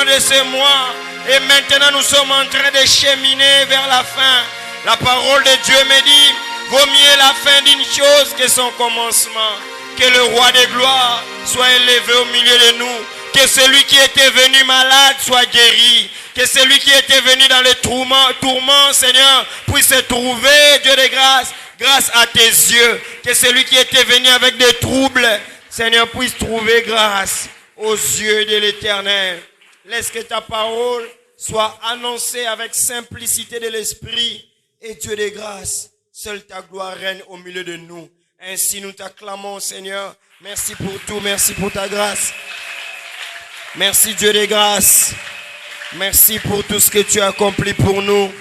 mois de ce mois. Et maintenant, nous sommes en train de cheminer vers la fin. La parole de Dieu me dit, vaut mieux la fin d'une chose que son commencement. Que le roi de gloire soit élevé au milieu de nous. Que celui qui était venu malade soit guéri. Que celui qui était venu dans le tourment, Seigneur, puisse se trouver, Dieu de grâce, grâce à tes yeux. Que celui qui était venu avec des troubles, Seigneur, puisse trouver grâce aux yeux de l'Éternel. Laisse que ta parole soit annoncée avec simplicité de l'esprit. Et Dieu de grâce, seule ta gloire règne au milieu de nous. Ainsi nous t'acclamons, Seigneur. Merci pour tout, merci pour ta grâce. Merci Dieu de grâce. Merci pour tout ce que tu as accompli pour nous.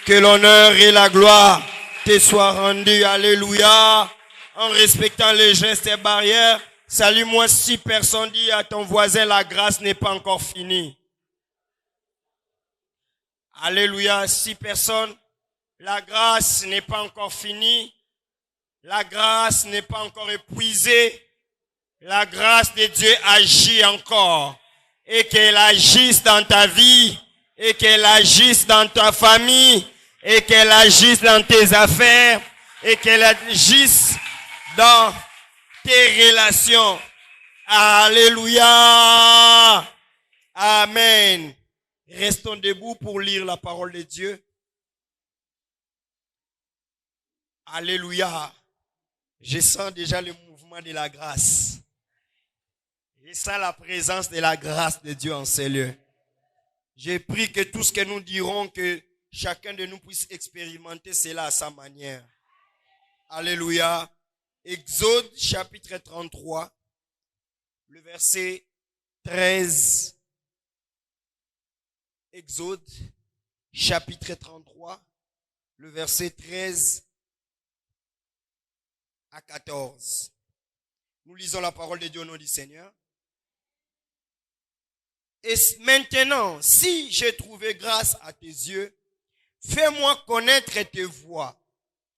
Que l'honneur et la gloire te soient rendus. Alléluia. En respectant les gestes et barrières, salue-moi 6 personnes. Dis à ton voisin, la grâce n'est pas encore finie. Alléluia. 6 personnes. La grâce n'est pas encore finie. La grâce n'est pas encore épuisée. La grâce de Dieu agit encore. Et qu'elle agisse dans ta vie. Et qu'elle agisse dans ta famille. Et qu'elle agisse dans tes affaires. Et qu'elle agisse dans tes relations. Alléluia. Amen. Restons debout pour lire la parole de Dieu. Alléluia. Je sens déjà le mouvement de la grâce. Je sens la présence de la grâce de Dieu en ces lieux. J'ai pris que tout ce que nous dirons, que chacun de nous puisse expérimenter cela à sa manière. Alléluia. Exode chapitre 33, le verset 13. Exode chapitre 33, le verset 13 à 14. Nous lisons la parole de Dieu au nom du Seigneur. Et maintenant, si j'ai trouvé grâce à tes yeux, fais-moi connaître tes voies.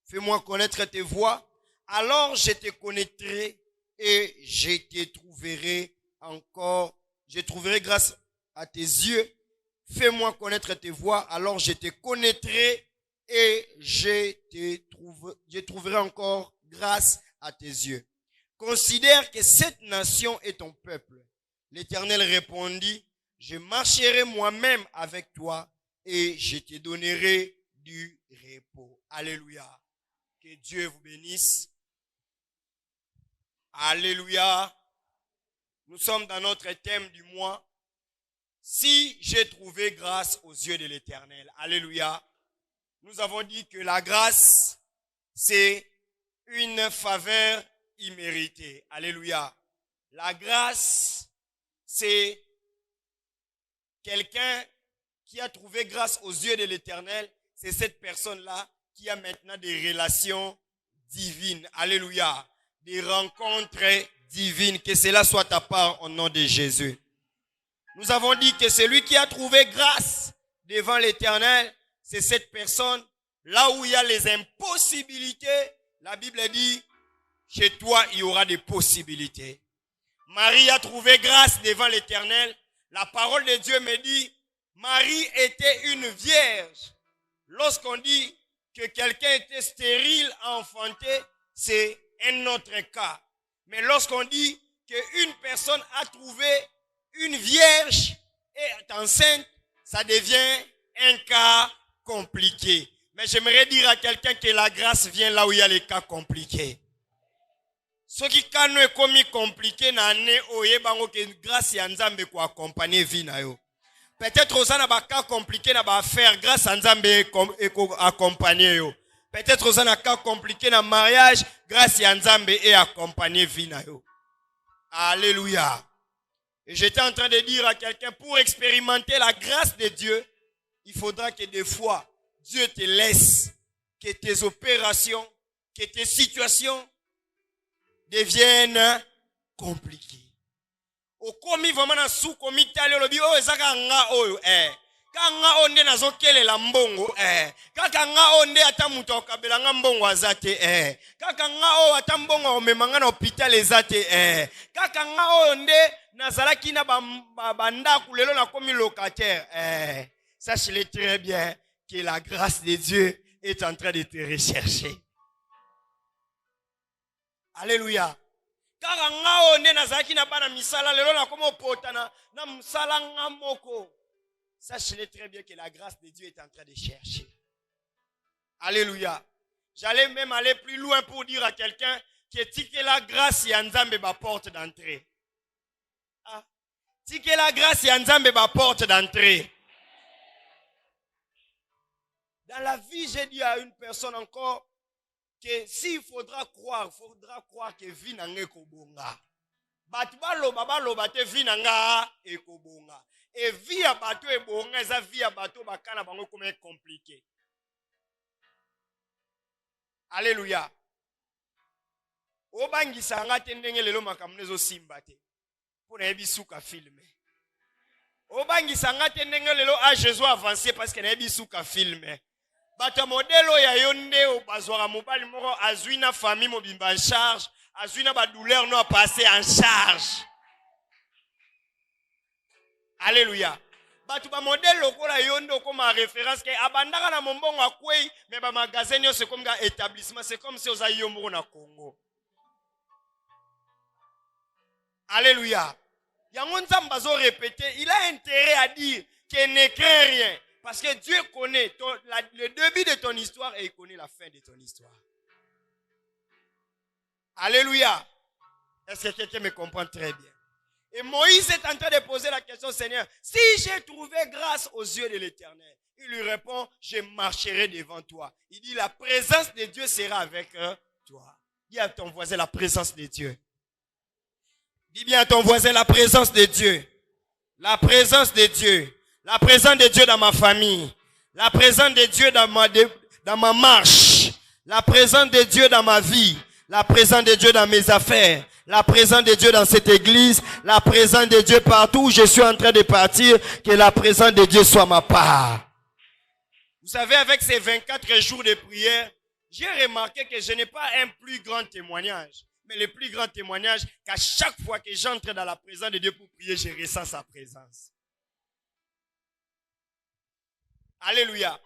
Fais-moi connaître tes voies, alors je te connaîtrai et je te trouverai encore. Je trouverai grâce à tes yeux. Fais-moi connaître tes voies, alors je te connaîtrai et je trouverai encore grâce à tes yeux. Considère que cette nation est ton peuple. L'Éternel répondit, je marcherai moi-même avec toi et je te donnerai du repos. Alléluia. Que Dieu vous bénisse. Alléluia. Nous sommes dans notre thème du mois. Si j'ai trouvé grâce aux yeux de l'Éternel. Alléluia. Nous avons dit que la grâce, c'est une faveur imméritée. Alléluia. La grâce, c'est quelqu'un qui a trouvé grâce aux yeux de l'Éternel. C'est cette personne-là qui a maintenant des relations divines. Alléluia. Des rencontres divines. Que cela soit ta part au nom de Jésus. Nous avons dit que celui qui a trouvé grâce devant l'Éternel, c'est cette personne, là où il y a les impossibilités, la Bible dit, chez toi, il y aura des possibilités. Marie a trouvé grâce devant l'Éternel. La parole de Dieu me dit, Marie était une vierge. Lorsqu'on dit que quelqu'un était stérile, enfanté, c'est un autre cas. Mais lorsqu'on dit qu'une personne a trouvé une vierge et est enceinte, ça devient un cas compliqué. Mais j'aimerais dire à quelqu'un que la grâce vient là où il y a les cas compliqués. Ce qui est commis compliqué, grâce à Nzambe pour accompagner vie na yo. Peut-être aux n'a cas compliqué na ba faire grâce à Nzambe accompagner yo. Peut-être aux n'a cas compliqué na mariage grâce à Nzambe et accompagner vie na yo. Alléluia. Et j'étais en train de dire à quelqu'un, pour expérimenter la grâce de Dieu, il faudra que des fois, Dieu te laisse que tes opérations, que tes situations deviennent compliquées. Au commis vraiment na sous commis tali lobi o ezaka nga oyo ka nga onde nazo kelela mbongo kaka nga onde ata muto okabela nga mbongo azate kaka nga o ata mbongo omemanga na hôpital ezate kaka nga onde nazalaki na bandaku lelo na komi locataire. Sache-le très bien que la grâce de Dieu est en train de te rechercher. Alléluia. Car ngao ne nazalaki na bana misala lelo na komo potana na musala ngamoko. Sache-le très bien que la grâce de Dieu est en train de chercher. Alléluia. J'allais même aller plus loin pour dire à quelqu'un que la grâce y a nzambe ba porte d'entrée. Ah. Que la grâce y a nzambe ba porte d'entrée. Dans la vie, j'ai dit à une personne encore que s'il faudra croire que vie n'anga ekobonga. Batu baloba te vie n'anga ekobonga. Et vie à bateau ebonga, eza vie à bateau bakana bango comme compliqué. Alléluia. Obangisa nga te ndenge lelo makambo ezo simba te. Pour na ebisuka filme. Obangisa nga te ndenge lelo a Jésus avancé parce que na ebisuka filme. Bata modelo ya yonde o bazwara mobali moko azwi na famille mobimba en charge, azwi na ba douleur no a passer en charge. Alléluia. Batu ba modelo ko la yonde ko ma référence ke abandaka na mombongo akwei mais ba magasin yo c'est comme un établissement, c'est comme si oza yombo na Congo. Alléluia. Yango nzamba zo répéter, il a intérêt à dire qu'il ne craint rien. Parce que Dieu connaît le début de ton histoire et il connaît la fin de ton histoire. Alléluia. Est-ce que quelqu'un me comprend très bien? Et Moïse est en train de poser la question, Seigneur, si j'ai trouvé grâce aux yeux de l'Éternel, il lui répond, je marcherai devant toi. Il dit, la présence de Dieu sera avec toi. Dis à ton voisin, la présence de Dieu. Dis bien à ton voisin, la présence de Dieu. La présence de Dieu. La présence de Dieu dans ma famille. La présence de Dieu dans ma marche. La présence de Dieu dans ma vie. La présence de Dieu dans mes affaires. La présence de Dieu dans cette église. La présence de Dieu partout où je suis en train de partir. Que la présence de Dieu soit ma part. Vous savez, avec ces 24 jours de prière, j'ai remarqué que je n'ai pas un plus grand témoignage. Mais le plus grand témoignage, qu'à chaque fois que j'entre dans la présence de Dieu pour prier, je ressens sa présence. Alléluia.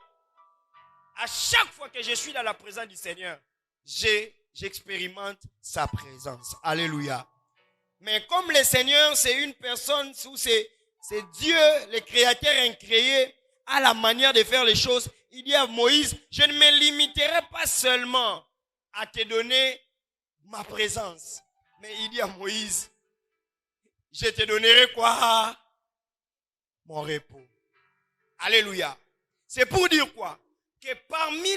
À chaque fois que je suis dans la présence du Seigneur, j'expérimente sa présence. Alléluia. Mais comme le Seigneur, c'est une personne, c'est Dieu, le Créateur incréé, à la manière de faire les choses, il dit à Moïse, je ne me limiterai pas seulement à te donner ma présence. Mais il dit à Moïse, je te donnerai quoi? Mon repos. Alléluia. C'est pour dire quoi? Que parmi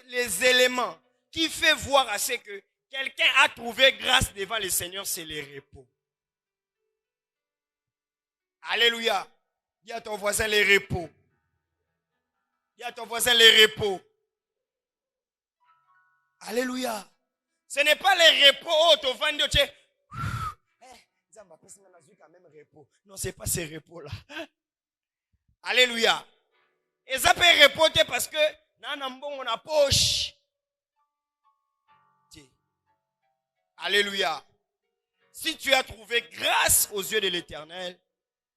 les éléments qui fait voir à ce que quelqu'un a trouvé grâce devant le Seigneur, c'est le repos. Alléluia. Dis à ton voisin le repos. Dis à ton voisin le repos. Alléluia. Ce n'est pas le repos, oh, tu vas dire, non, ce n'est pas ce repos-là. Alléluia. Et ça peut repoter parce que on a poche. Alléluia. Si tu as trouvé grâce aux yeux de l'Éternel,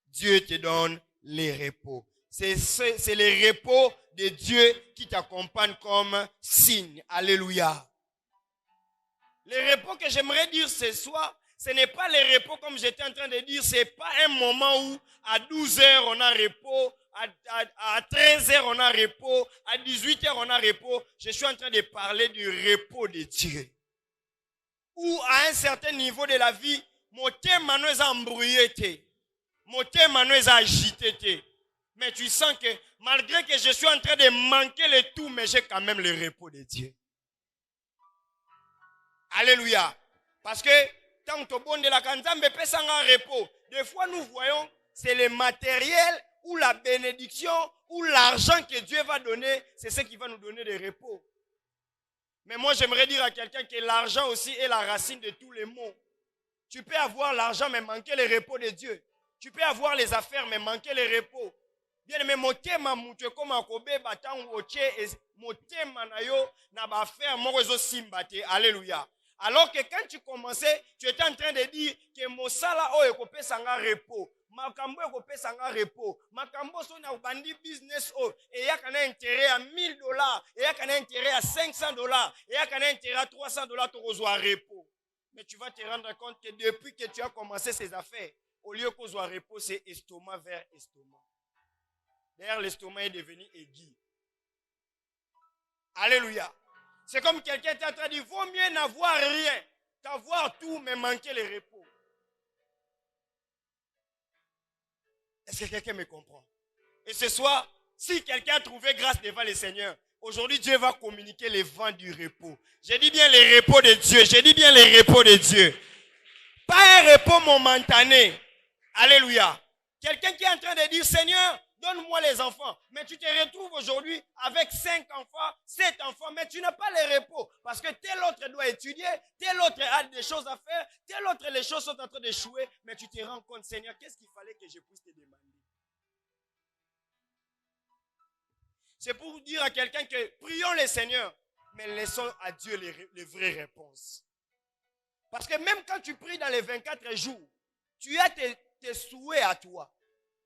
Dieu te donne les repos. C'est les repos de Dieu qui t'accompagnent comme signe. Alléluia. Les repos que j'aimerais dire ce soir, ce n'est pas les repos comme j'étais en train de dire, ce n'est pas un moment où à 12 heures on a repos, à 13 heures on a repos, à 18 heures on a repos. Je suis en train de parler du repos de Dieu. Ou à un certain niveau de la vie, mon thème est embrouillé, mon thème est agité. Mais tu sens que malgré que je suis en train de manquer le tout, mais j'ai quand même le repos de Dieu. Alléluia. Parce que tant que bon de la Kanzambe peut s'en repos. Des fois nous voyons c'est le matériel ou la bénédiction ou l'argent que Dieu va donner, c'est ce qui va nous donner des repos. Mais moi j'aimerais dire à quelqu'un que l'argent aussi est la racine de tous les maux. Tu peux avoir l'argent mais manquer le repos de Dieu. Tu peux avoir les affaires mais manquer le repos. Bien aimé, motema mutu comme akobe batangu oche motema na yo na ba affaire morezo simbate. Alléluia. Alors que quand tu commençais, tu étais en train de dire que Mosala o ekopé sanga repos. Makambo ekopé sanga repos. Makambo so na bandi business o. Et y a qu'un intérêt à $1000. Et y a qu'un intérêt à $500. Et y a qu'un intérêt à $300 to rejoindre repos. Mais tu vas te rendre compte que depuis que tu as commencé ces affaires, au lieu qu'on soit repos, c'est estomac vers estomac. D'ailleurs, l'estomac est devenu aigu. Alléluia. C'est comme quelqu'un est en train de dire, il vaut mieux n'avoir rien qu'avoir tout, mais manquer le repos. Est-ce que quelqu'un me comprend? Et ce soir, si quelqu'un a trouvé grâce devant le Seigneur, aujourd'hui Dieu va communiquer les vents du repos. Je dis bien les repos de Dieu. Je dis bien les repos de Dieu. Pas un repos momentané. Alléluia. Quelqu'un qui est en train de dire, Seigneur, donne-moi les enfants. Mais tu te retrouves aujourd'hui avec 5 enfants, 7 enfants, mais tu n'as pas les repos. Parce que tel autre doit étudier, tel autre a des choses à faire, tel autre les choses sont en train d'échouer. Mais tu te rends compte, Seigneur, qu'est-ce qu'il fallait que je puisse te demander? C'est pour dire à quelqu'un que prions le Seigneur, mais laissons à Dieu les vraies réponses. Parce que même quand tu pries dans les 24 jours, tu as tes souhaits à toi.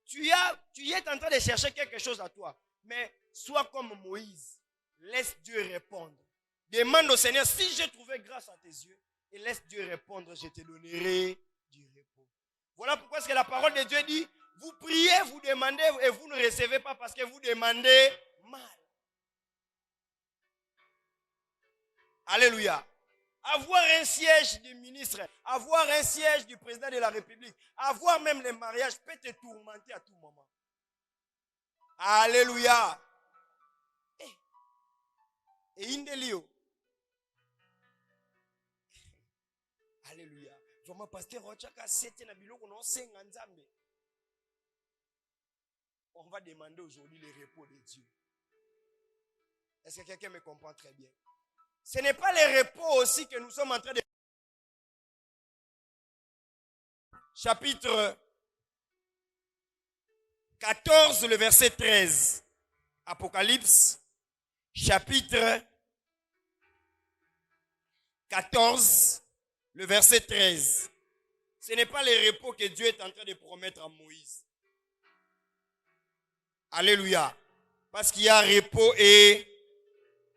Tu es en train de chercher quelque chose à toi. Mais sois comme Moïse. Laisse Dieu répondre. Demande au Seigneur, si j'ai trouvé grâce à tes yeux, et laisse Dieu répondre, je te donnerai du repos. Voilà pourquoi est-ce que la parole de Dieu dit, vous priez, vous demandez, et vous ne recevez pas parce que vous demandez mal. Alléluia. Avoir un siège du ministre, avoir un siège du président de la République, avoir même les mariages peut te tourmenter à tout moment. Alléluia. Et Indelio. Alléluia. Vraiment, pasteur, on va demander aujourd'hui le repos de Dieu. Est-ce que quelqu'un me comprend très bien? Ce n'est pas le repos aussi que nous sommes en train de... Chapitre 14, le verset 13. Apocalypse, chapitre 14, le verset 13. Ce n'est pas le repos que Dieu est en train de promettre à Moïse. Alléluia. Parce qu'il y a repos et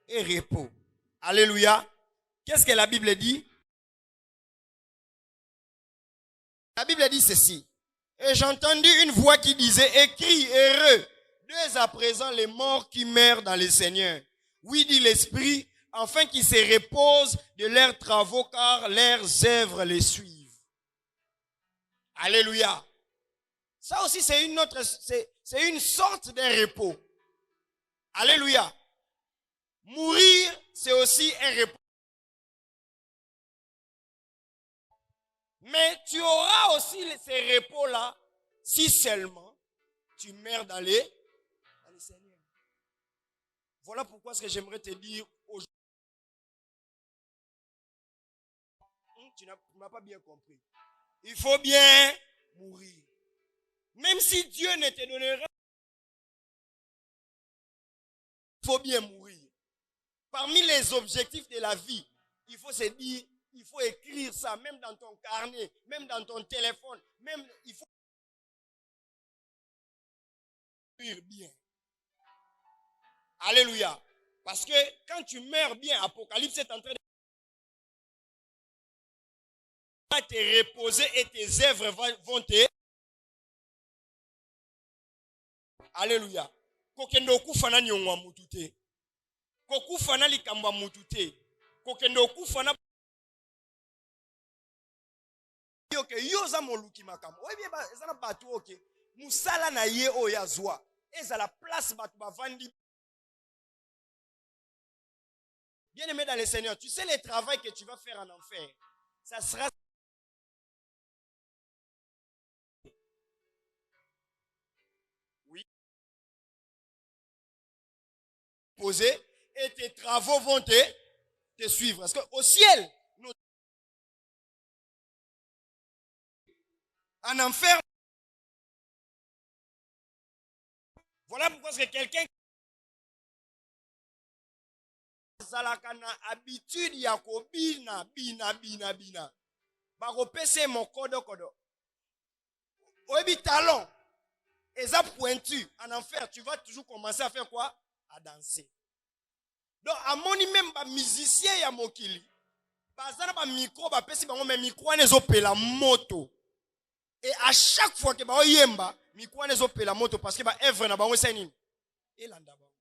repos. Alléluia. Qu'est-ce que la Bible dit? La Bible dit ceci. Et j'entendis une voix qui disait, écris, heureux, dès à présent les morts qui meurent dans le Seigneur. Oui, dit l'Esprit, afin qu'ils se reposent de leurs travaux, car leurs œuvres les suivent. Alléluia. Ça aussi, c'est une sorte de repos. Alléluia. Mourir, c'est aussi un repos. Mais tu auras aussi ces repos-là si seulement tu meurs dans les Seigneur. Voilà pourquoi ce que j'aimerais te dire aujourd'hui. Tu n'as pas bien compris. Il faut bien mourir. Même si Dieu ne te donnera, il faut bien mourir. Parmi les objectifs de la vie, il faut se dire, il faut écrire ça, même dans ton carnet, même dans ton téléphone, même il faut mourir bien. Alléluia. Parce que quand tu meurs bien, Apocalypse est en train de te reposer et tes œuvres vont te... Alléluia. Kokendo kufana nyongwa mutute. Kokufana likamba mutute. Kokendo kufana yoke yoza moluki makambo. Oyebi ezana batu oke. Musala na ye oya zwa. Ezala place batu bavandi. Bien-aimé dans le Seigneur, tu sais le travail que tu vas faire en enfer. Ça sera posé et tes travaux vont te suivre. Parce qu'au ciel, en enfer, voilà pourquoi c'est quelqu'un bazalaka na habitude ya kobina bina. Bakopese mon kodo. Oyebi talon. Eza pointu en enfer, tu vas toujours commencer à faire quoi? À danser. Donc à moni même ba musicien ya mokili. Bazana ba micro ba pesi bango mais micro nezo pela moto. Et à chaque fois que ba yemba, micro nezo pela moto parce que ba œuvre na bango c'est nini? Elanda bango.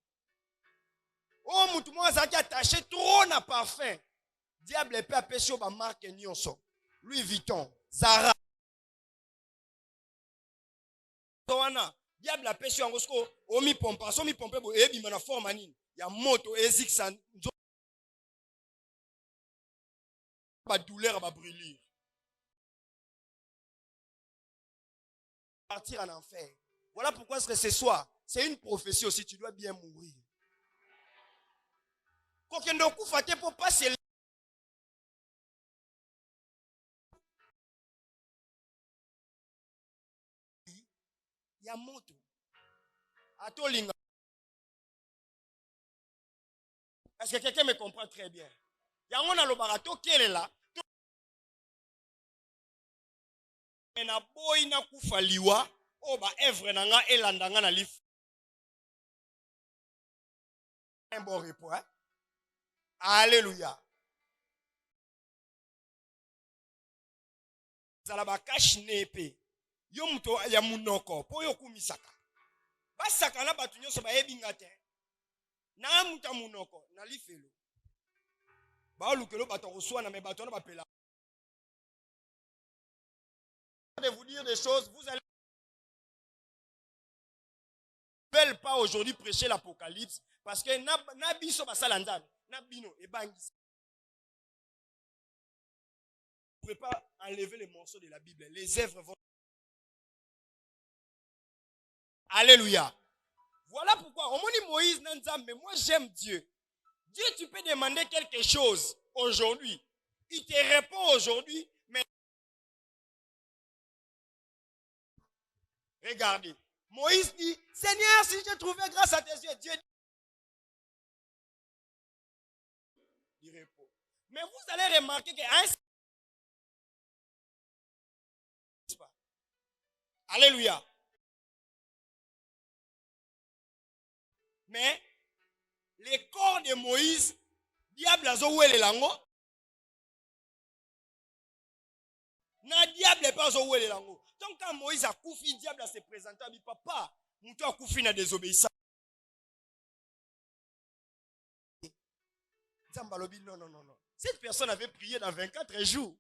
Oh mutu mo azaki attaché trop na parfum. Diable peut appeler ba marque nyonso. Louis Vuitton, Zara. Wana diable apesi yango siko omi pompa so mi pompe bo ebi mana forme nini ya moto ezikisa ba douleur ba brûlure partir en enfer. Voilà pourquoi est-ce que ce soir c'est une prophétie aussi, tu dois bien mourir. Kokendo kufa te pour passer ya moto atolinga. Est-ce que quelqu'un me comprend très bien? Yango na lobarato kelela na boy na kufa liwa o ba evre na nga elandanga na lif. Un bon repos, hein? Alléluia. Zalaba kash nepe yo muto ya munoko po yo kumisaka basaka na batu nyonso ba yebinga te na muta munoko na lifelo ba lukelo bato reçoit na me bato na bapela de vous dire des choses, vous allez ne pas aujourd'hui prêcher l'apocalypse parce que na biso basalanzana na bino e bangisa. Vous ne pouvez pas enlever les morceaux de la Bible, les œuvres vont. Alléluia. Voilà pourquoi, au moment Moïse, mais moi j'aime Dieu. Dieu, tu peux demander quelque chose aujourd'hui. Il te répond aujourd'hui, mais regardez. Moïse dit, Seigneur, si j'ai trouvé grâce à tes yeux, Dieu dit, répond. Mais vous allez remarquer qu'un Alléluia. Mais les corps de Moïse, diable a zoué les langues. Na diable pas zoué les langues. Donc quand Moïse a koufi, diable a se présenté à lui, papa, moutou a koufi na désobéissance. Non. Cette personne avait prié dans 24 jours.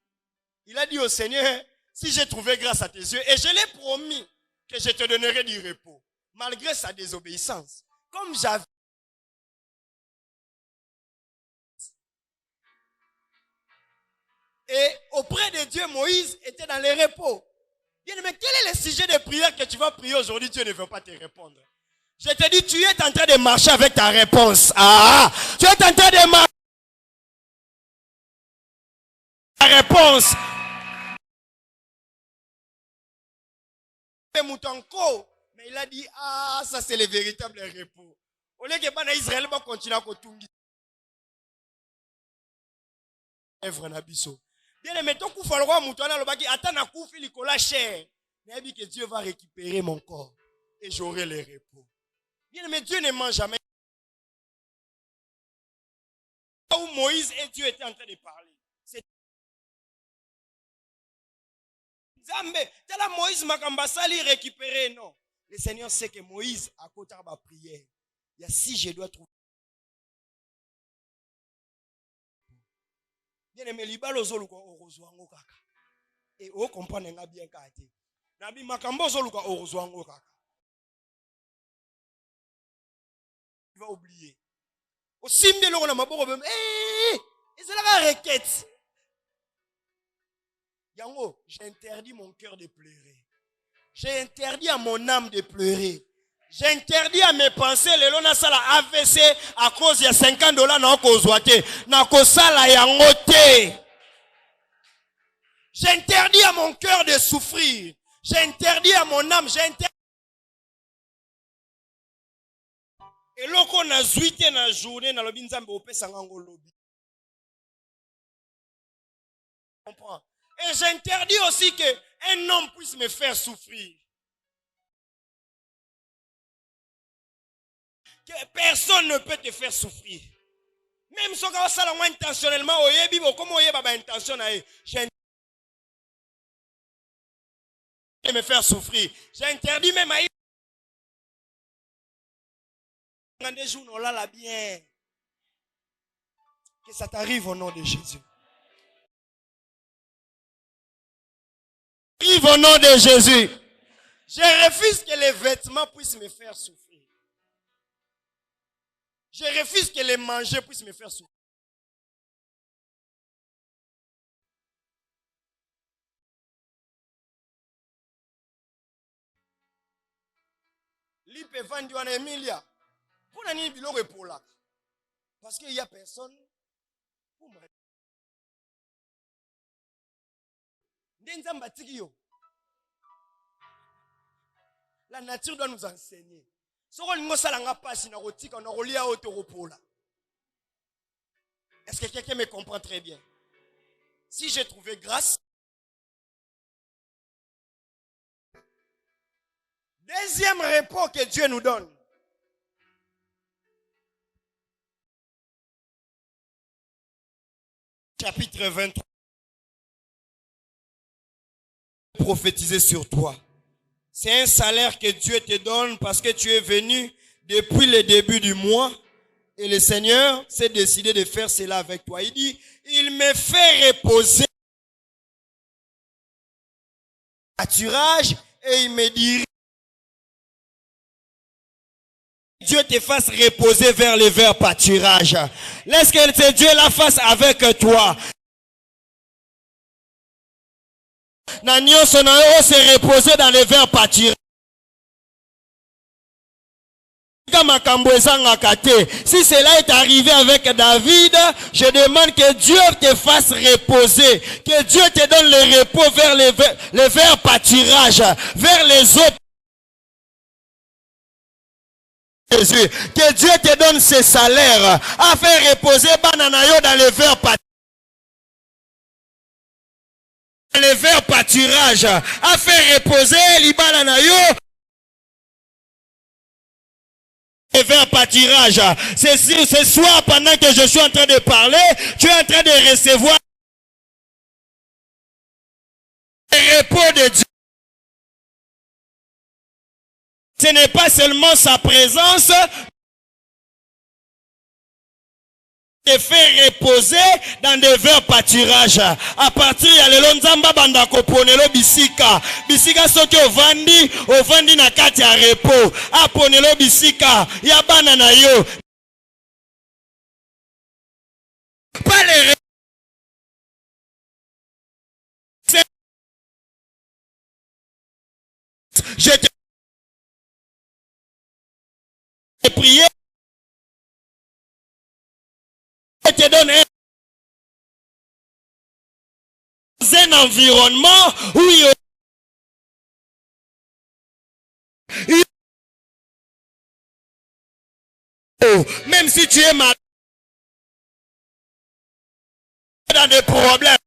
Il a dit au Seigneur, si j'ai trouvé grâce à tes yeux, et je l'ai promis que je te donnerai du repos, malgré sa désobéissance. Comme j'avais. Et auprès de Dieu, Moïse était dans le repos. Bien, mais quel est le sujet de prière que tu vas prier aujourd'hui? Dieu ne veut pas te répondre. Je te dis, tu es en train de marcher avec ta réponse. Tu es en train de marcher avec ta réponse. Mais il a dit, ça c'est le véritable repos. Au lieu que Israël va continuer à continuer. Bien aimé, ton coup falloir moutouana le baki attends na coup fili kola cher. Mais dit que Dieu va récupérer mon corps et j'aurai le repos. Bien aimé, Dieu ne ment jamais. Là où Moïse et Dieu étaient en train de parler. C'est Zambé, tel Moïse makambasali récupérer non. Le Seigneur sait que Moïse à côté de la prière. Il y a si je dois trouver. Bien aimé, libalo zoluka orozwango kaka. Et o comprendre nga bien kate. Nabi makambo zoluka orozwango kaka. Tu vas oublier. Au simbe lo na maboko bem et c'est la requête. Yango, j'ai interdit mon cœur de pleurer. J'ai interdit à mon âme de pleurer. J'ai interdit à mes pensées, le lona sala AVC à cause de $50 na kozwate, na kosala yangote. J'ai interdit à mon cœur de souffrir. J'ai interdit à mon âme, j'ai interdit. Et lorsqu'on a zuité dans la journée, dans le binzambe, on peut s'en lobby. Comprends? Et j'interdis aussi qu'un homme puisse me faire souffrir. Que personne ne peut te faire souffrir. Même si on a ça intentionnellement, comment on y a intentionnellement, j'interdis de me faire souffrir. J'interdis même à des jours, on l'a bien. Que ça t'arrive au nom de Jésus. Arrive au nom de Jésus. Je refuse que les vêtements puissent me faire souffrir. Je refuse que les manger puissent me faire souffrir. Lipe vandi wana Emilia. Pour nani biloko pour là. Parce qu'il n'y a personne pour me. La nature doit nous enseigner. Est-ce que quelqu'un me comprend très bien? Si j'ai trouvé grâce, deuxième réponse que Dieu nous donne. Chapitre 23. Prophétiser sur toi. C'est un salaire que Dieu te donne parce que tu es venu depuis le début du mois et le Seigneur s'est décidé de faire cela avec toi. Il dit, il me fait reposer pâturage et il me dit, Dieu te fasse reposer vers le vert pâturage. Laisse que Dieu la fasse avec toi. Nanyo sonao se reposer dans le vert pâturage. Si cela est arrivé avec David, je demande que Dieu te fasse reposer, que Dieu te donne le repos vers le vert pâturage, vers les autres. Jésus, que Dieu te donne ses salaires à faire reposer Bananayo dans le vert pâturage. Le vert pâturage, à faire reposer Libananayo. Le vert pâturage. Ce soir, pendant que je suis en train de parler, tu es en train de recevoir le repos de Dieu. Ce n'est pas seulement sa présence, te faire reposer dans des verts pâturages. À partir de l'Elonzamba Bandako Ponelo Bisika. Bisika soki ovandi na kati ya repos. A Ponelo Bisika. Ya banana yo. Pas les je te prie. Je te donne un environnement où il y a même si tu es malade dans des problèmes.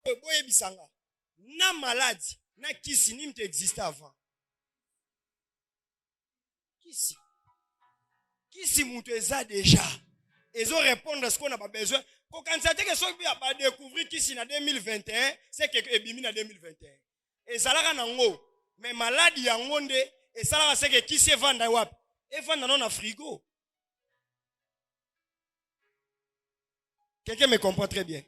Boye bisanga. Na maladie, na kisi ni existe avant. Kisi. Kisi mutu eza déjà. Ils ont répondu à ce qu'on n'a pas besoin. Quand on sait que ceux qui ont découvert kisi na 2021, c'est que ebimi na 2021. Et ça là nango. Mais maladie yango nde et ça là c'est que kisi vendre wap. Et vendre dans un frigo. Quelqu'un me comprend très bien.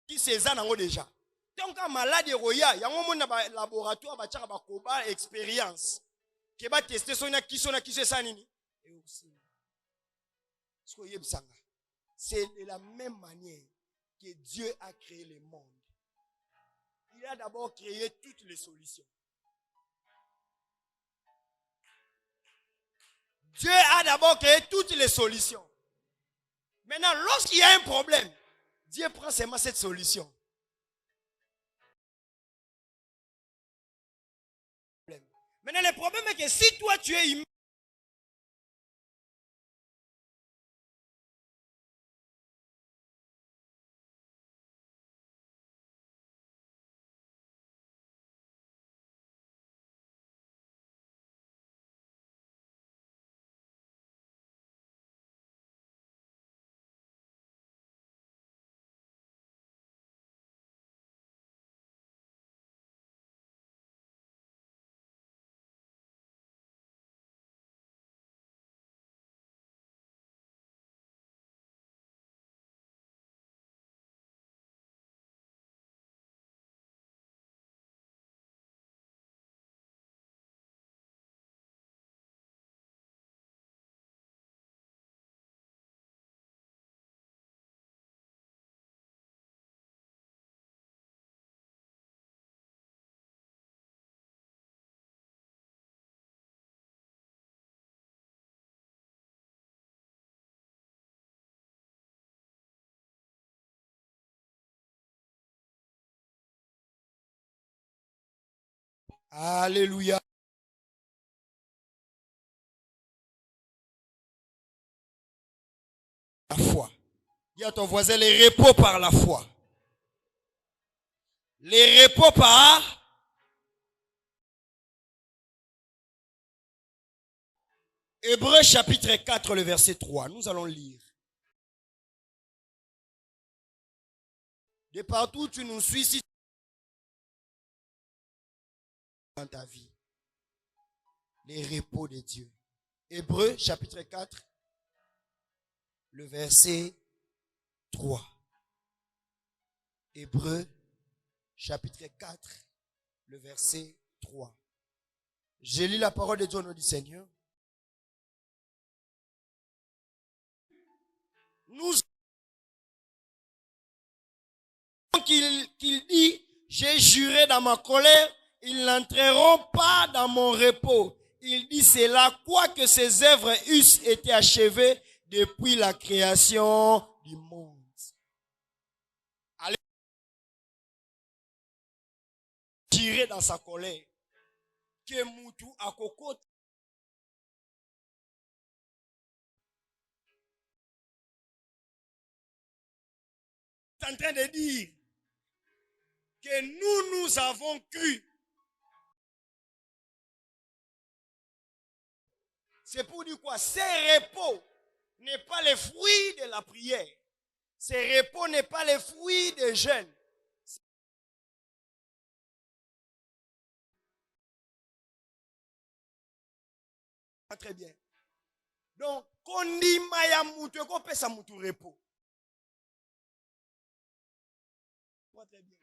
Qui c'est ça nango déjà. Donc quand maladie roya, yango mon na laboratoire ba tchaka ba koba expérience. Qui va tester son qui ça nini. Et aussi. C'est de la même manière que Dieu a créé le monde. Il a d'abord créé toutes les solutions. Dieu a d'abord créé toutes les solutions. Maintenant, lorsqu'il y a un problème, Dieu prend seulement cette solution. Maintenant, le problème est que si toi tu es humain, alléluia. La foi. Dis à ton voisin, les repos par la foi. Les repos par Hébreux chapitre 4, le verset 3. Nous allons lire. De partout où tu nous suis, si dans ta vie. Les repos de Dieu. Hébreux chapitre 4, le verset 3. Hébreux chapitre 4, le verset 3. J'ai lu la parole de Dieu au nom du Seigneur. Nous qu'il dit, j'ai juré dans ma colère, ils n'entreront pas dans mon repos. Il dit cela, quoique ses œuvres eussent été achevées depuis la création du monde. Allez, tirer dans sa colère. Que Moutou à cocotte. En train de dire que nous avons cru. C'est pour dire quoi? Ces repos n'est pas le fruit de la prière. Ces repos n'est pas le fruit des jeûnes. Très bien. Donc, qu'on dit maya moutou, qu'on peut sa moutou repos. Très bien.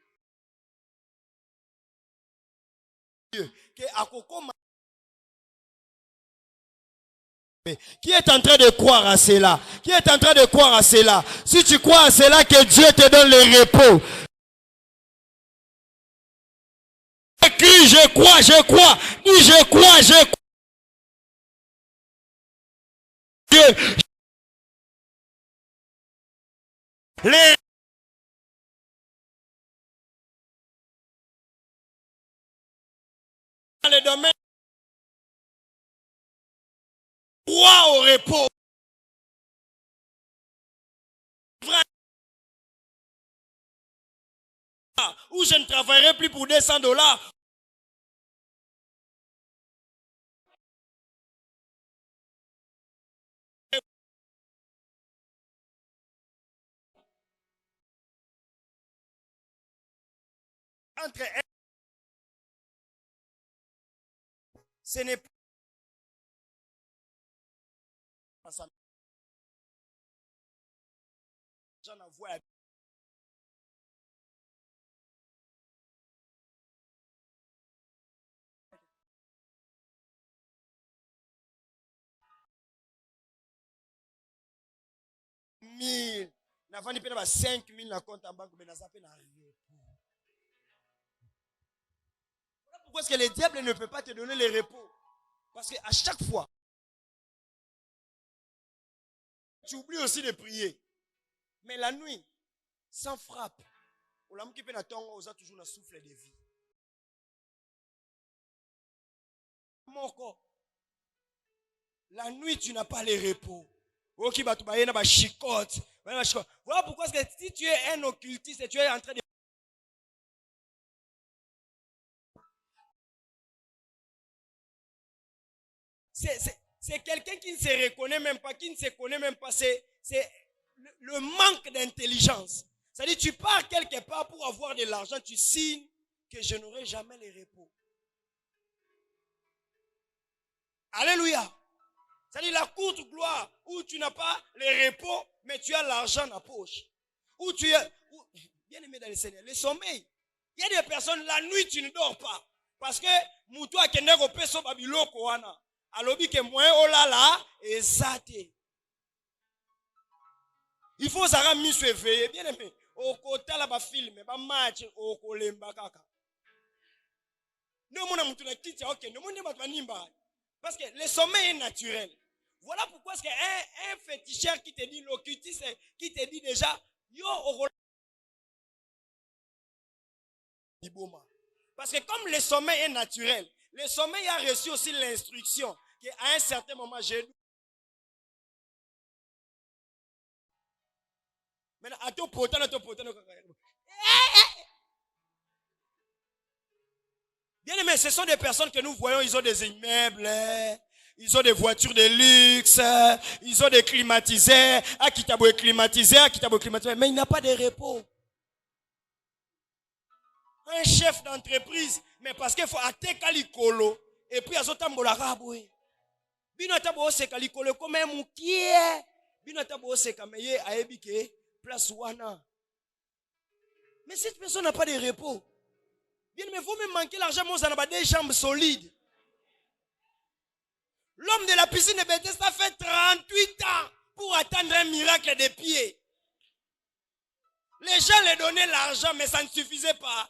Qui est en train de croire à cela? Qui est en train de croire à cela? Si tu crois à cela, que Dieu te donne le repos. Écris, je crois, je crois. Dis, je crois, je crois. Dieu. Les dans le domaine crois au repos. Ou je ne travaillerai plus pour $200. Entre elles, ce n'est pas ça. J'en envoie. Mille. N'avant ni pas 5 000 dans compte en banque, mais n'a pas rien. Pourquoi est-ce que le diable ne peut pas te donner le repos? Parce qu'à chaque fois, tu oublies aussi de prier. Mais la nuit, sans frappe, on l'a qui peut n'attendre, on a toujours un souffle de vie. Mon corps, la nuit, tu n'as pas le repos. Voilà pourquoi est-ce que si tu es un occultiste et tu es en train de... C'est quelqu'un qui ne se reconnaît même pas, qui ne se connaît même pas. C'est le manque d'intelligence. C'est-à-dire, tu pars quelque part pour avoir de l'argent, tu signes que je n'aurai jamais le repos. Alléluia. C'est-à-dire la courte gloire où tu n'as pas le repos, mais tu as l'argent dans la poche. Où tu es, bien aimé dans le Seigneur, le sommeil. Il y a des personnes, la nuit, tu ne dors pas. Parce que, moutou a kende ko peso babiloko wana. Alobi ke mwen olala, ezate. Il faut zara mis se éveiller, bien aimé. Au côté là, ba film, ba match, au kolemba kaka. Non, mon amour, tu n'as quitté, ok, non, mon amour, nimba. Parce que le sommeil est naturel. Voilà pourquoi est-ce qu'un féticheur qui te dit, l'occultiste, qui te dit déjà, yo, parce que comme le sommeil est naturel, le sommeil a reçu aussi l'instruction qu'à un certain moment, j'ai... Maintenant, à tout potent. Bien aimé, ce sont des personnes que nous voyons, ils ont des immeubles, ils ont des voitures de luxe, ils ont des climatiseurs, mais il n'a pas de repos. Un chef d'entreprise, mais parce qu'il faut attaquer l'icolo, et puis il y a des raboué. Binatabo se kalikolo comme un moukier, binatabo se kameye aebike place wana. Mais cette personne n'a pas de repos. Bien, mais vous me manquez l'argent, moi, ça n'a pas des jambes solides. L'homme de la piscine de Bethesda fait 38 ans pour attendre un miracle des pieds. Les gens lui donnaient l'argent, mais ça ne suffisait pas.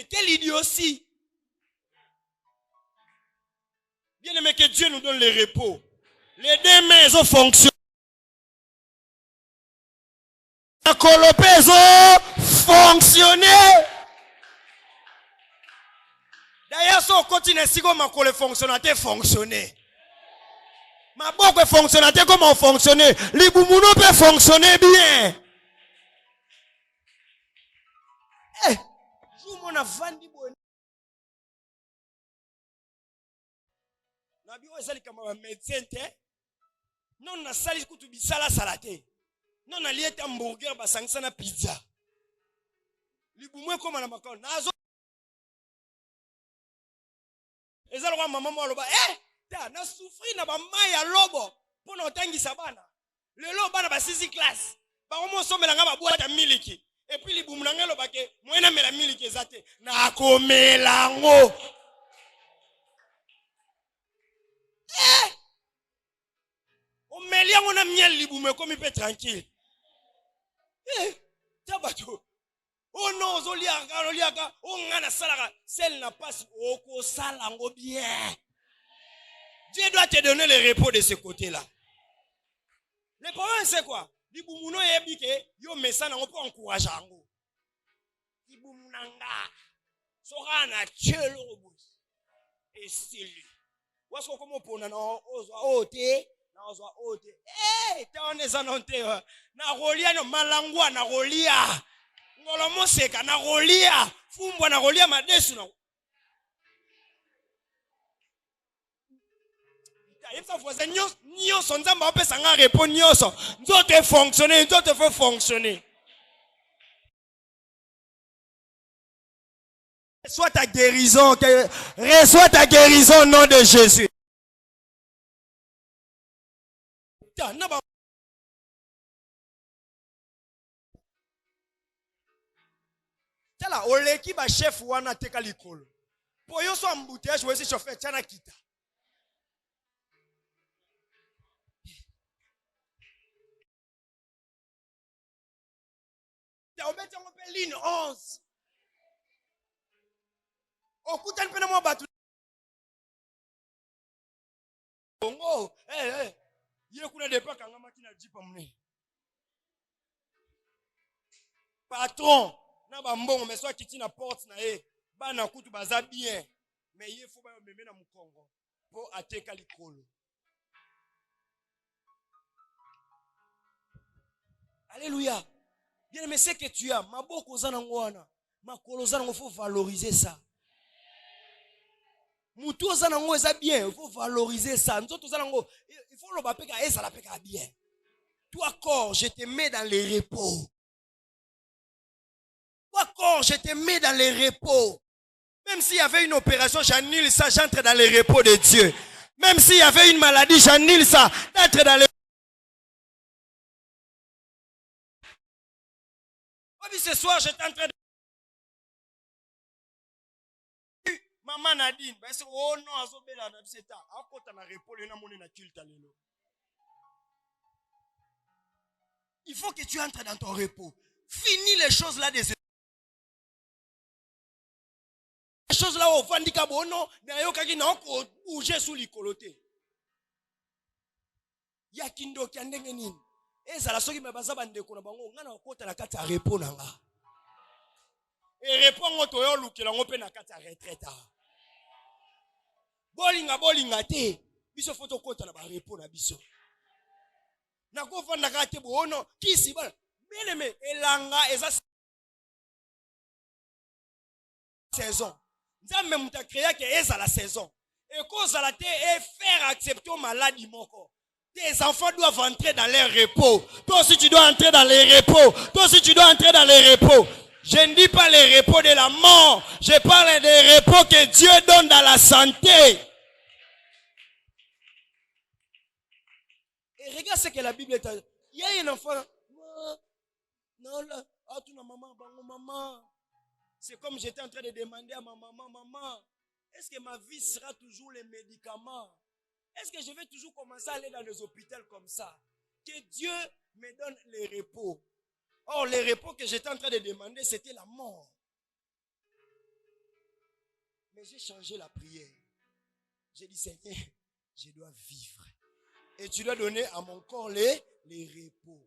Quelle idiotie. Bien aimé, que Dieu nous donne le repos. Les deux mains ont fonctionné. La colopèse ont fonctionné. D'ailleurs, si on continue, si ma colopèse fonctionner. Ma boque fonctionne, comment fonctionner? Les boumounos peuvent fonctionner bien. Eh, je m'en a vendu bon. Nabi o ezali kama médecin te. Non na sali kutu bisala salate. Non na lieta hamburger basangisa na pizza. Libumwe koma na makao. Nazo ezali kwa mama mo aloba ta na souffrir na ba mai ya lobo pona otangisa bana. Lelo bana ba 6 classe. Ba omo somela nga ba boîte miliki. Et puis libumu na ngelo bake moyena mela miliki ezate. Na komela ngo. On met les on a miel libumu comme il peut tranquille. Tabato. Oh non, Zoliaka, oh ngana salaka, celle n'a pas oko salango bien. Dieu doit te donner le repos de ce côté-là. Le problème c'est quoi? Libumuno yebike, yo mesana on peut encourager ango. Libumunanga. Sorana chelo obus. Et style. Wasko comme pona na ozwa ote, na ozwa ote. on est en honte. Na rolia no malangwa na rolia. Ngolomo seka na rolia. Fumbwa na rolia madesu na. Ça voisin nyo son zamba peut s'en répondre nyo son. D'autres fonctionner, d'autres faut fonctionner. Reçois ta guérison, reçois ta guérison au nom de Jésus. Tala oleki ba chef wana teka likolo. Po yo so embouteillage wesi chauffeur tana kita. Ya obeti on pe ligne 11. Okutan pe na mo batu. Bongo, ye kuna depa kangama kina jipa mne. Patron, na ba mbongo mais soit kiti na porte na e, ba na kutu baza bien. Mais ye faut ba yo meme na mukongo po ateka likolo. Alléluia. Bien aimé, c'est que tu as maboko zana ngwana, makolo zana ngo faut valoriser ça. Mutu zana ngo eza bien, il faut valoriser ça. Nzoto zana ngo, il faut le bapeka et ça la peka bien. Toi corps, je te mets dans les repos. Toi corps, je te mets dans les repos. Même s'il y avait une opération, j'annule ça, j'entre dans les repos de Dieu. Même s'il y avait une maladie, j'annule ça, d'être dans les. Ce soir, j'étais en train de. Maman Nadine, oh non, azobela na biseta, akota na repos le na moni na culte lelo. Il faut que tu entres dans ton repos. Finis les choses là des choses là au vandika bono, na yo kaki na ko bouger sous l'icoloté. Ya kindo kyandenge nini? Ezala soki me baza bandeko na bango ngana okota na kati ya repos na nga. Et repos ngoto yo lukela ngo pe na kati ya retraite. Bolinga te. Biso foto kota na ba repos na biso. Na ko fanda ka te bono kisi bana. Bien aimé, elanga eza saison. Nzambe muta créer que eza la saison. Et cause la te et faire accepter aux malades moko. Tes enfants doivent entrer dans leur repos. Toi aussi tu dois entrer dans les repos. Toi aussi tu dois entrer dans les repos. Je ne dis pas les repos de la mort. Je parle des repos que Dieu donne dans la santé. Et regarde ce que la Bible dit. Il y a un enfant. Non, là, tu n'as maman. C'est comme j'étais en train de demander à ma maman, est-ce que ma vie sera toujours les médicaments? Est-ce que je vais toujours commencer à aller dans les hôpitaux comme ça? Que Dieu me donne les repos. Or, les repos que j'étais en train de demander, c'était la mort. Mais j'ai changé la prière. J'ai dit, Seigneur, je dois vivre. Et tu dois donner à mon corps les repos.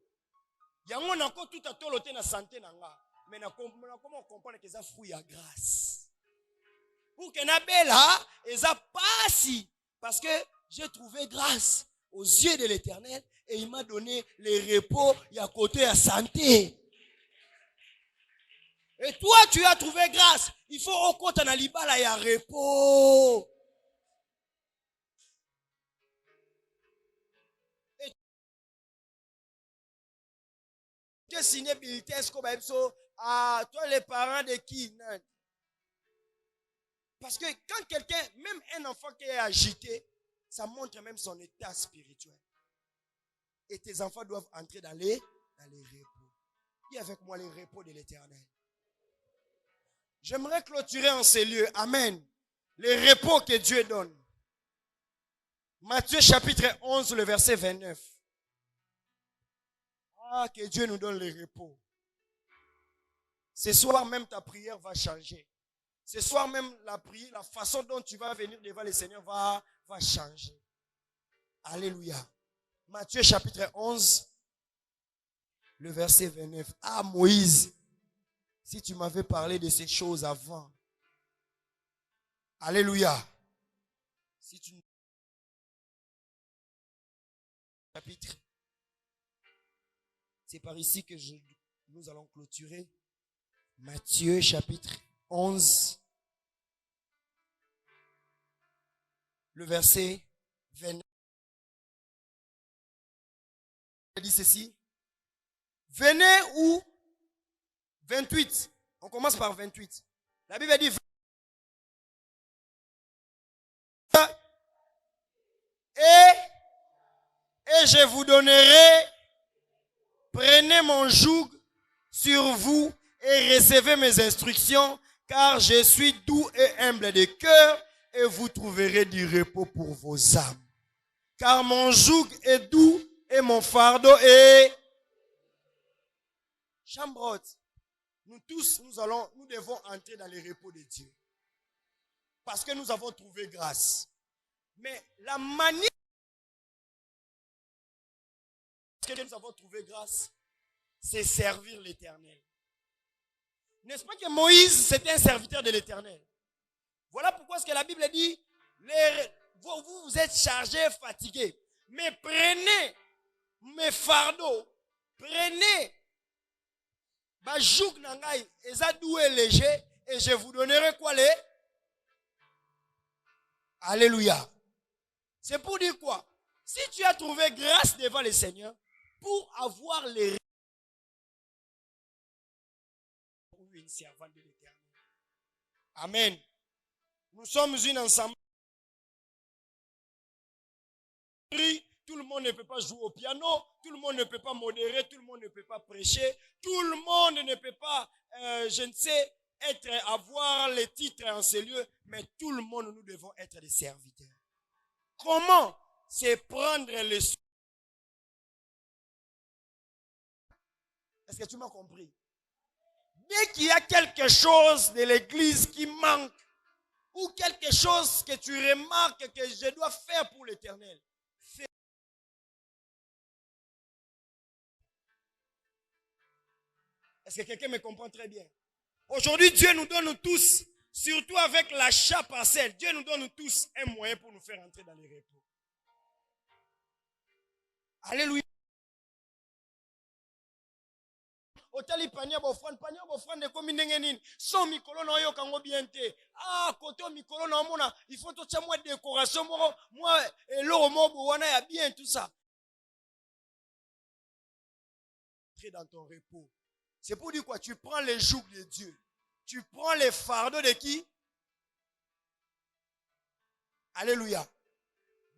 Il y a encore tout à toloter na santé nanga. Mais comment comprendre que ça fruit à grâce? Pour que na bella, et ça passe. Parce que j'ai trouvé grâce aux yeux de l'Éternel et il m'a donné les repos et à côté à santé. Et toi, tu as trouvé grâce. Il faut au compte en libala et à repos. Et tu as signé Biltes comme à toi les parents de qui? Parce que quand quelqu'un, même un enfant qui est agité, ça montre même son état spirituel. Et tes enfants doivent entrer dans les repos. Dis avec moi les repos de l'Éternel. J'aimerais clôturer en ces lieux. Amen. Les repos que Dieu donne. Matthieu chapitre 11, le verset 29. Ah, que Dieu nous donne les repos. Ce soir même ta prière va changer. Ce soir même la prière, la façon dont tu vas venir devant le Seigneur va changer. Alléluia. Matthieu chapitre 11, le verset 29. Ah Moïse, si tu m'avais parlé de ces choses avant. Alléluia. Si tu chapitre C'est par ici que nous allons clôturer. Matthieu chapitre 11, le verset 29. Il dit ceci. Venez où? 28. On commence par 28. La Bible dit et je vous donnerai, prenez mon joug sur vous et recevez mes instructions, car je suis doux et humble de cœur, et vous trouverez du repos pour vos âmes. Car mon joug est doux et mon fardeau est... Chambrotte, nous tous, nous devons entrer dans le repos de Dieu. Parce que nous avons trouvé grâce. Mais la manière que nous avons trouvé grâce, c'est servir l'Éternel. N'est-ce pas que Moïse, c'était un serviteur de l'Éternel? Voilà pourquoi ce que la Bible dit, vous êtes chargés, fatigués. Mais prenez mes fardeaux, prenez ma joug nangai, ezadou et léger, et je vous donnerai quoi les? Alléluia. C'est pour dire quoi? Si tu as trouvé grâce devant le Seigneur, pour avoir les ou une servante de l'Éternel. Amen. Nous sommes une ensemble. Tout le monde ne peut pas jouer au piano, tout le monde ne peut pas modérer, tout le monde ne peut pas prêcher, tout le monde ne peut pas, je ne sais, avoir les titres en ces lieux, mais tout le monde, nous devons être des serviteurs. Comment? C'est prendre les... Est-ce que tu m'as compris? Dès qu'il y a quelque chose de l'église qui manque, ou quelque chose que tu remarques que je dois faire pour l'Éternel, fais. Est-ce que quelqu'un me comprend très bien? Aujourd'hui, Dieu nous donne tous, surtout avec l'achat partiel, Dieu nous donne tous un moyen pour nous faire entrer dans les repos. Alléluia. Otali pania bofrande komi ndenge nini so mikolo na yo kango bien te koto mikolo na mona il faut to tia moi décoration moi eloro mo wana ya bien tout ça. Entrer dans ton repos. C'est pour dire quoi? Tu prends les jougs de Dieu. Tu prends les fardeaux de qui? Alléluia.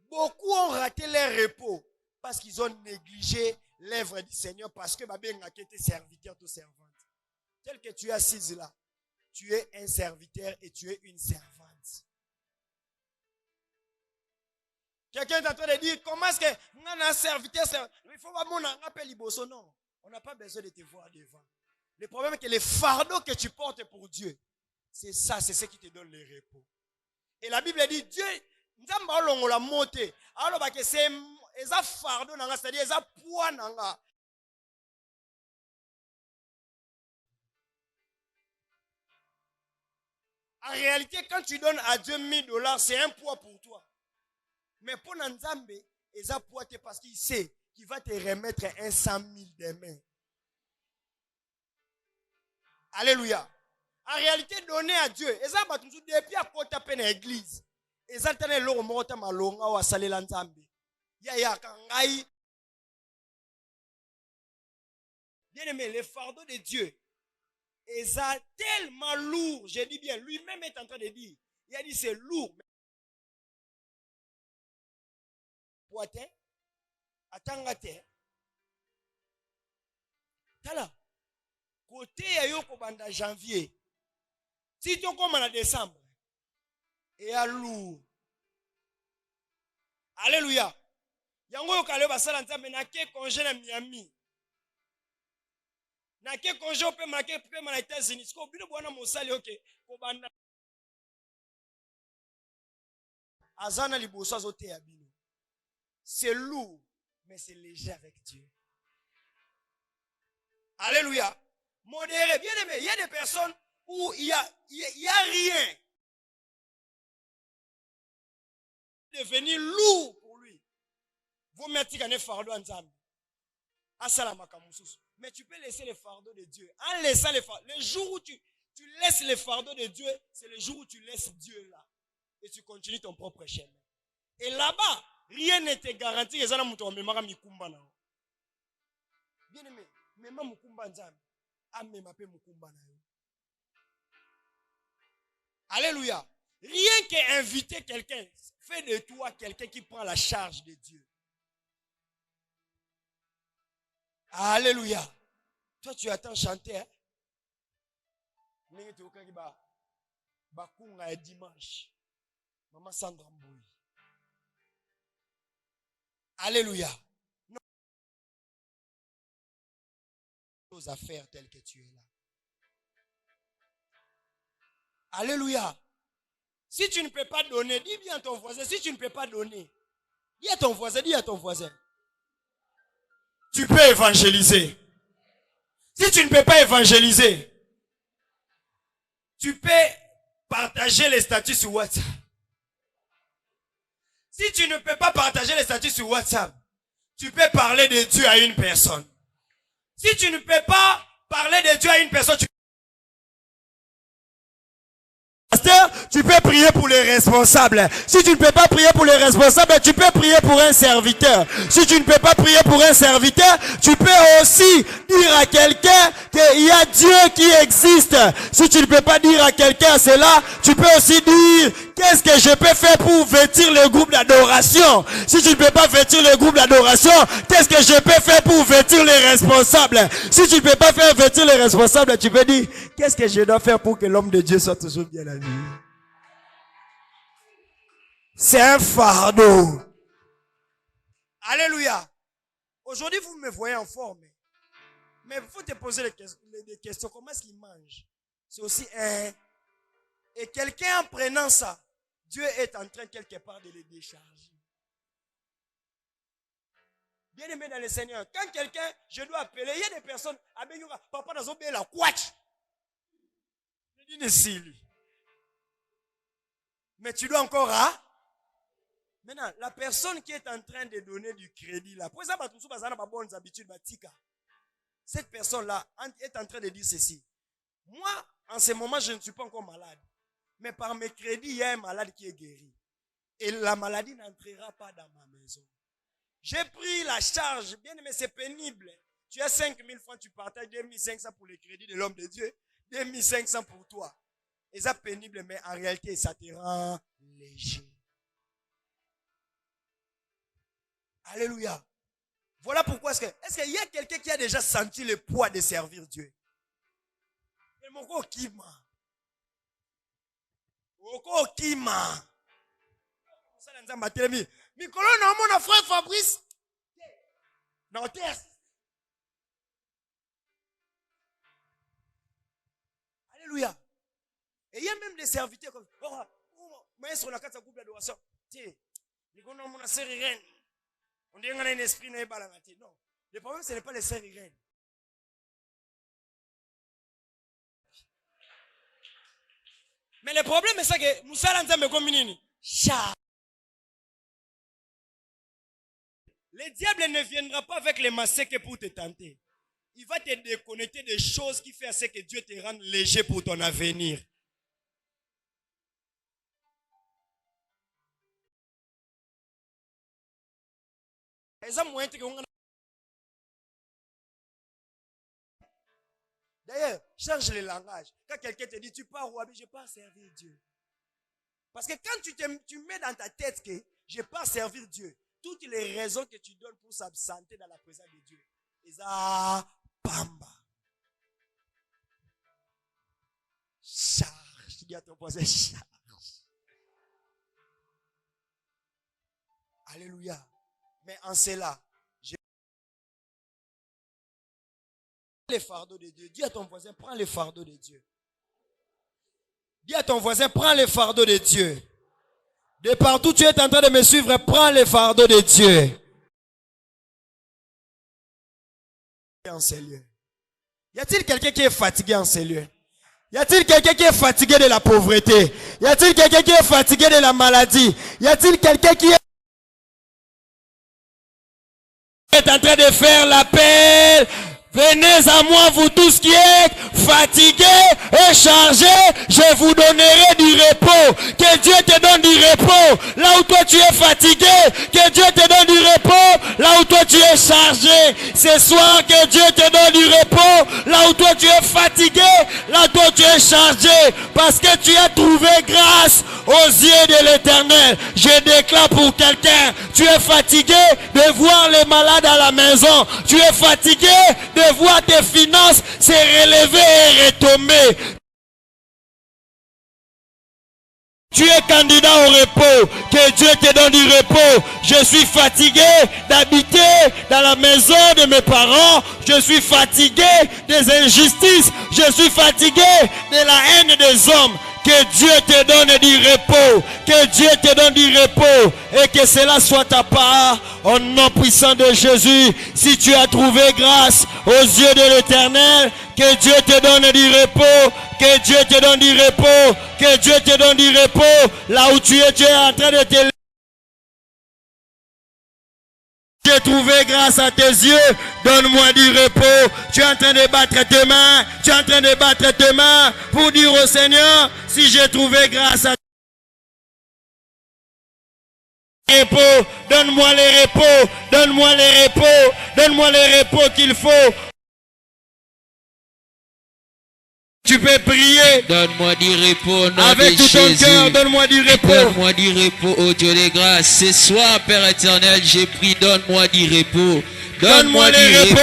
Beaucoup ont raté leur repos parce qu'ils ont négligé l'œuvre du Seigneur, parce que Babé n'a été serviteur ou servante. Tel que tu es assise là, tu es un serviteur et tu es une servante. Quelqu'un est en train de dire, comment est-ce que nous avons un serviteur? Il faut pas qu'on appelle Iboso. Non, on n'a pas besoin de te voir devant. Le problème est que les fardeaux que tu portes pour Dieu, c'est ça, c'est ce qui te donne le repos. Et la Bible dit, Dieu, nous avons la montée. Alors, c'est un fardeau, c'est-à-dire un poids. En réalité, quand tu donnes à Dieu $1000, c'est un poids pour toi. Mais pour Nzambe, c'est un poids parce qu'il sait qu'il va te remettre un 100 000 demain. Alléluia. En réalité, donner à Dieu, et ça, depuis à côté de l'église, et ça, c'est le mot de malonga ou à saler l'Nzambe. Ya kangai. Bien aimé, les fardeaux de Dieu, et ça tellement lourd, je dis bien, lui-même est en train de dire, il a dit c'est lourd. Poitin, attangate, tala, côté ayoko banda janvier, si tu comme en décembre, et à lourd. Alléluia. Yango yo kale basala nzambe na ke congé na Miami. Na ke congé pe marqué pe na États-Unis. Ko bino bwana mosali oke ko banda. Azana liboso azote ya bino. C'est lourd mais c'est léger avec Dieu. Alléluia. Modéré, bien aimé, il y a des personnes où il y a rien. Devenir lourd pour lui. Vous mettez un fardeau en Zambie. Mais tu peux laisser les fardeaux de Dieu. En laissant les fardeaux, le jour où tu laisses les fardeaux de Dieu, c'est le jour où tu laisses Dieu là. Et tu continues ton propre chemin. Et là-bas, rien ne te garantit que ça n'a pas de mikumba. Bien aimé, même mukumba nzambe, amé mape mukumba na yo. Alléluia. Rien qu'inviter quelqu'un, fais de toi quelqu'un qui prend la charge de Dieu. Alléluia. Toi, tu attends chanter. Hein? Dimanche. Maman Sandra Mboui. Alléluia. Non. Chose à faire telle que tu es là. Alléluia. Si tu ne peux pas donner, dis bien à ton voisin. Si tu ne peux pas donner, dis à ton voisin, dis à ton voisin. Tu peux évangéliser. Si tu ne peux pas évangéliser, tu peux partager les statuts sur WhatsApp. Si tu ne peux pas partager les statuts sur WhatsApp, tu peux parler de Dieu à une personne. Si tu ne peux pas parler de Dieu à une personne, tu peux prier pour les responsables. Si tu ne peux pas prier pour les responsables, tu peux prier pour un serviteur. Si tu ne peux pas prier pour un serviteur, tu peux aussi dire à quelqu'un qu'il y a Dieu qui existe. Si tu ne peux pas dire à quelqu'un cela, tu peux aussi dire qu'est-ce que je peux faire pour vêtir le groupe d'adoration. Si tu ne peux pas vêtir le groupe d'adoration, qu'est-ce que je peux faire pour vêtir les responsables. Si tu ne peux pas faire vêtir les responsables, tu peux dire qu'est-ce que je dois faire pour que l'homme de Dieu soit toujours bien à vie. C'est un fardeau. Alléluia. Aujourd'hui, vous me voyez en forme. Mais il faut te poser des questions. Comment est-ce qu'il mange? C'est aussi un... Et quelqu'un en prenant ça, Dieu est en train quelque part de le décharger. Bien aimé dans le Seigneur, quand quelqu'un, je dois appeler, il y a des personnes, papa dans un la couache. Je dis, lui. Mais tu dois encore, hein? Maintenant, la personne qui est en train de donner du crédit là, pour exemple, bonnes habitudes, cette personne-là est en train de dire ceci. Moi, en ce moment, je ne suis pas encore malade. Mais par mes crédits, il y a un malade qui est guéri. Et la maladie n'entrera pas dans ma maison. J'ai pris la charge. Bien aimé, c'est pénible. Tu as 5 000 francs, tu partages 2 500 pour les crédits de l'homme de Dieu. 2 500 pour toi. Et c'est pénible, mais en réalité, ça te rend léger. Alléluia. Voilà pourquoi est-ce qu'il y a quelqu'un qui a déjà senti le poids de servir Dieu? Et mon corps qui m'a. Oko kima. Mikolo na mon frère Fabrice. Non test. Alléluia. Et il y a même des serviteurs comme mais sur la carte groupe d'adoration. Tiens, Mikolo mon sœur Irène. On dit qu'on a un esprit n'est pas la matinée. Non. Le problème ce n'est pas les sœurs Irène. Mais le problème est ça que nous sommes comme une chat. Le diable ne viendra pas avec les massacres pour te tenter. Il va te déconnecter des choses qui font à ce que Dieu te rende léger pour ton avenir. D'ailleurs, change le langage. Quand quelqu'un te dit, tu pars au Wabi, je pars servir Dieu. Parce que quand tu mets dans ta tête que je pars servir Dieu, toutes les raisons que tu donnes pour s'absenter dans la présence de Dieu, ça pamba. Charge. Dis à ton voisin, charge. Alléluia. Mais en cela, les fardeaux de Dieu. Dis à ton voisin, prends les fardeaux de Dieu. Dis à ton voisin, prends les fardeaux de Dieu. De partout tu es en train de me suivre, prends les fardeaux de Dieu. En ces lieux. Y a-t-il quelqu'un qui est fatigué en ces lieux? Y a-t-il quelqu'un qui est fatigué de la pauvreté? Y a-t-il quelqu'un qui est fatigué de la maladie? Y a-t-il quelqu'un qui est en train de faire l'appel. Venez à moi, vous tous qui êtes fatigués et chargés, je vous donnerai du repos. Que Dieu te donne du repos. Là où toi tu es fatigué, que Dieu te donne du repos. Là où toi tu es chargé, ce soir que Dieu te donne du repos. Là où toi tu es fatigué, là où toi tu es chargé. Parce que tu as trouvé grâce aux yeux de l'Éternel. Je déclare pour quelqu'un, tu es fatigué de voir les malades à la maison. Tu es fatigué de voir tes finances se relever et retomber. Tu es candidat au repos. Que Dieu te donne du repos. Je suis fatigué d'habiter dans la maison de mes parents. Je suis fatigué des injustices. Je suis fatigué de la haine des hommes. Que Dieu te donne du repos. Que Dieu te donne du repos. Et que cela soit ta part. Au nom puissant de Jésus. Si tu as trouvé grâce aux yeux de l'Éternel, que Dieu te donne du repos. Que Dieu te donne du repos. Que Dieu te donne du repos. Là où tu es en train de te... J'ai trouvé grâce à tes yeux, donne-moi du repos. Tu es en train de battre tes mains, tu es en train de battre tes mains pour dire au Seigneur, si j'ai trouvé grâce à tes repos, donne-moi les repos, donne-moi les repos, donne-moi les repos qu'il faut. Tu peux prier. Donne-moi du repos au nom avec de tout ton Jésus. cœur, donne-moi du repos. Donne-moi du repos, ô Dieu des grâces. Ce soir, Père éternel, j'ai pris, donne-moi du repos. Donne-moi du repos.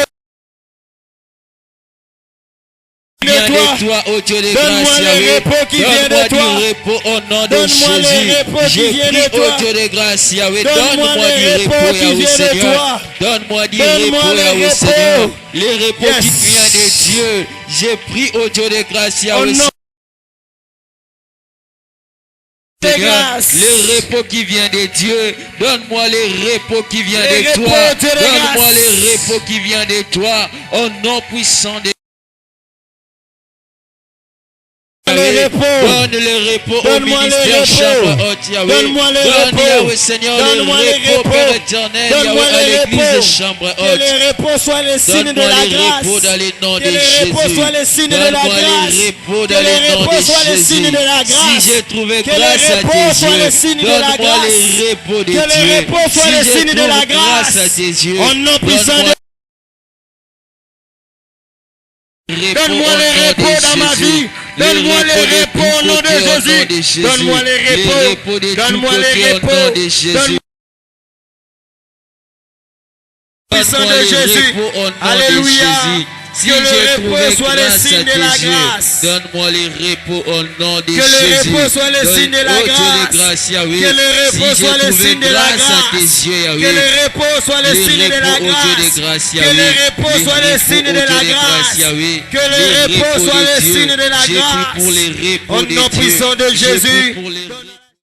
Viens de toi, ô Dieu des grâces. Donne-moi le repos qui vient de toi. Donne-moi du repos au nom de Jésus. J'ai pris, ô Dieu des grâces, Yahweh. Donne-moi du repos, Yahweh Seigneur. Donne-moi du repos, Yahweh Seigneur. Les repos qui viennent de Dieu. J'ai pris, ô Dieu des grâces, Yahweh Seigneur. Les repos qui viennent de Dieu, donne-moi les repos qui viennent de toi. Donne-moi les repos qui viennent de toi. Au nom puissant de donne le repos au ministère chambre haute, Yahweh. Donne-moi le repos, Yahweh Seigneur, le repos, Père éternel, Yahweh, à l'église de chambre haute. Que le repos soit le signe de la grâce. Donne-moi le repos dans le nom de Jésus. Que le repos soit le signe de la grâce. Que le repos soit le signe de Jésus. Si j'ai trouvé grâce à tes yeux, donne-moi le repos de Dieu. Que le repos soit le signe de la grâce. À tes yeux, au nom puissant de donne-moi le repos dans ma vie. Donne-moi le repos au nom de Jésus. Donne-moi le repos. Donne-moi le repos de Jésus. Puissant de Jésus. Alléluia. Si que j'ai le repos soit le signe de la grâce. Donne-moi les repos au nom de que Jésus. Que le repos soit le signe de la grâce. Que le repos soit le signe de la grâce. Que le repos soit le signe de la grâce. Que le repos soit le signe de la grâce. Que le repos soit le signe de la grâce. Au nom puissant de Jésus.